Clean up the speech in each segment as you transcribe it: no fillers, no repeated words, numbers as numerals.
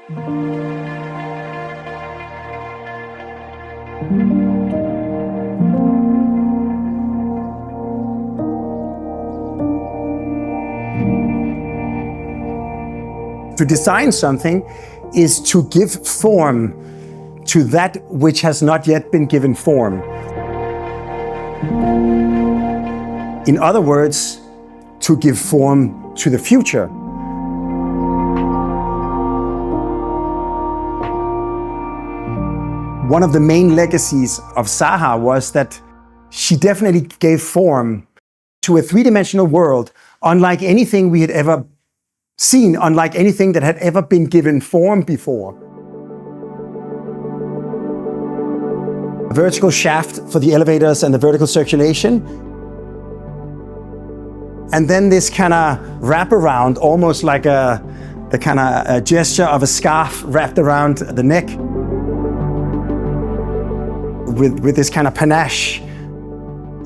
To design something is to give form to that which has not yet been given form. In other words, to give form to the future. One of the main legacies of Zaha was that she definitely gave form to a three-dimensional world unlike anything we had ever seen, unlike anything that had ever been given form before. A vertical shaft for the elevators and the vertical circulation. And then this kind of wraparound, almost like the kind of gesture of a scarf wrapped around the neck. With this kind of panache,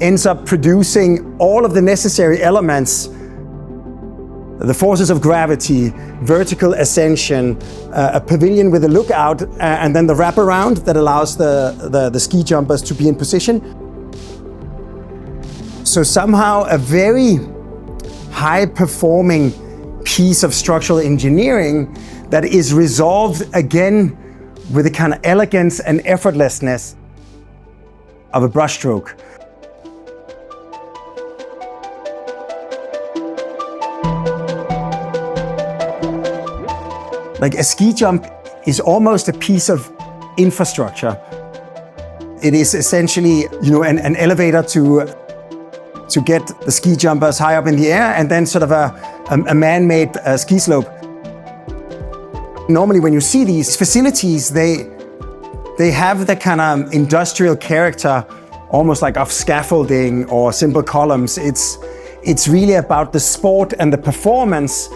ends up producing all of the necessary elements. The forces of gravity, vertical ascension, a pavilion with a lookout, and then the wraparound that allows the ski jumpers to be in position. So somehow a very high-performing piece of structural engineering that is resolved again with a kind of elegance and effortlessness of a brushstroke. Like a ski jump is almost a piece of infrastructure. It is essentially, an elevator to get the ski jumpers high up in the air, and then sort of a man-made ski slope. Normally when you see these facilities, they have the kind of industrial character, almost like of scaffolding or simple columns. It's really about the sport and the performance,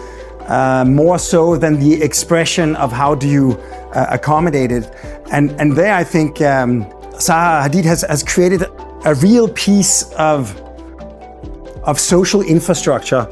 more so than the expression of how do you accommodate it. And there I think Zaha Hadid has created a real piece of social infrastructure.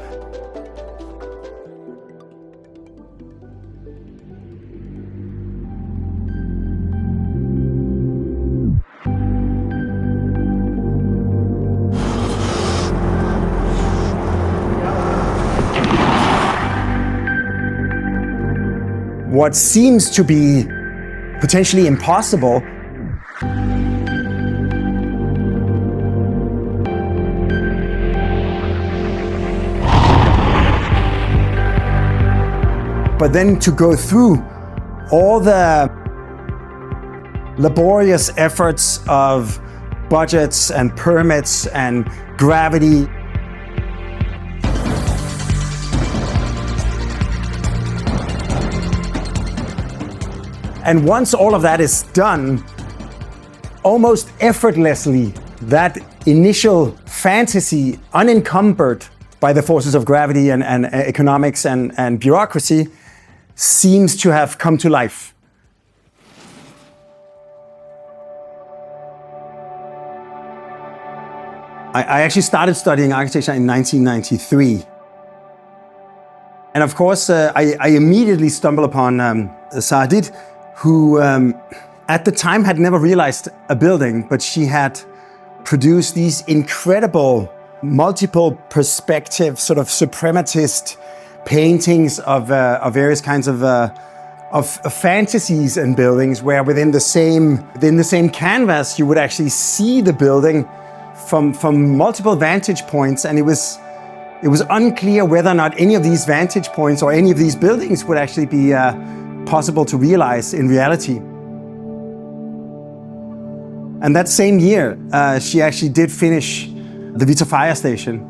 What seems to be potentially impossible but then to go through all the laborious efforts of budgets and permits and gravity. And once all of that is done, almost effortlessly, that initial fantasy, unencumbered by the forces of gravity and economics and bureaucracy, seems to have come to life. I actually started studying architecture in 1993. And of course, I immediately stumbled upon Zaha Hadid, who at the time had never realized a building, but she had produced these incredible multiple perspective sort of suprematist paintings of various kinds of fantasies and buildings, where within the same canvas you would actually see the building from multiple vantage points, and it was unclear whether or not any of these vantage points or any of these buildings would actually be possible to realize in reality. And that same year, she actually did finish the Vita fire station.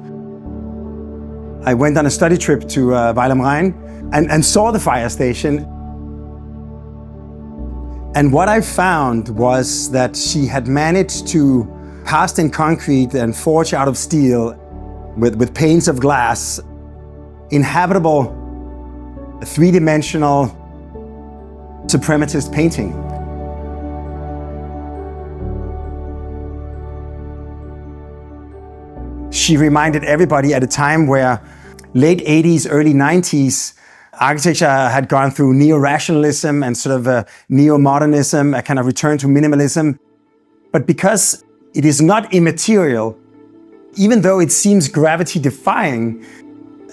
I went on a study trip to Weil am Rhein and saw the fire station. And what I found was that she had managed to cast in concrete and forge out of steel with panes of glass, inhabitable, three-dimensional Suprematist painting. She reminded everybody at a time where late 80s, early 90s Architecture had gone through neo-rationalism and sort of a neo-modernism, a kind of return to minimalism. But because it is not immaterial, even though it seems gravity-defying,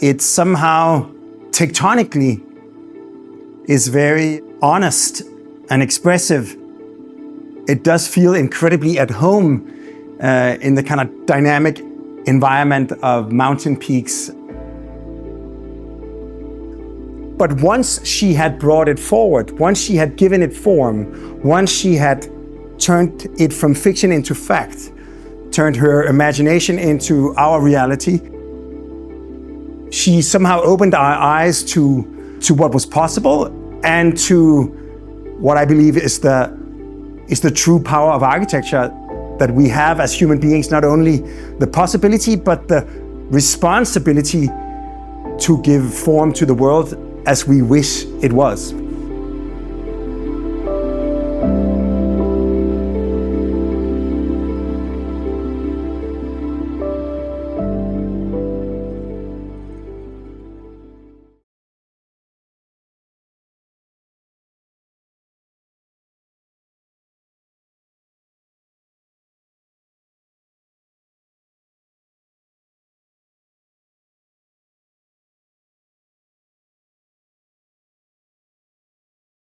it somehow tectonically is very honest and expressive. It does feel incredibly at home in the kind of dynamic environment of mountain peaks. But once she had brought it forward, once she had given it form, once she had turned it from fiction into fact, turned her imagination into our reality, she somehow opened our eyes to what was possible and to what I believe is the true power of architecture, that we have as human beings, not only the possibility, but the responsibility to give form to the world as we wish it was.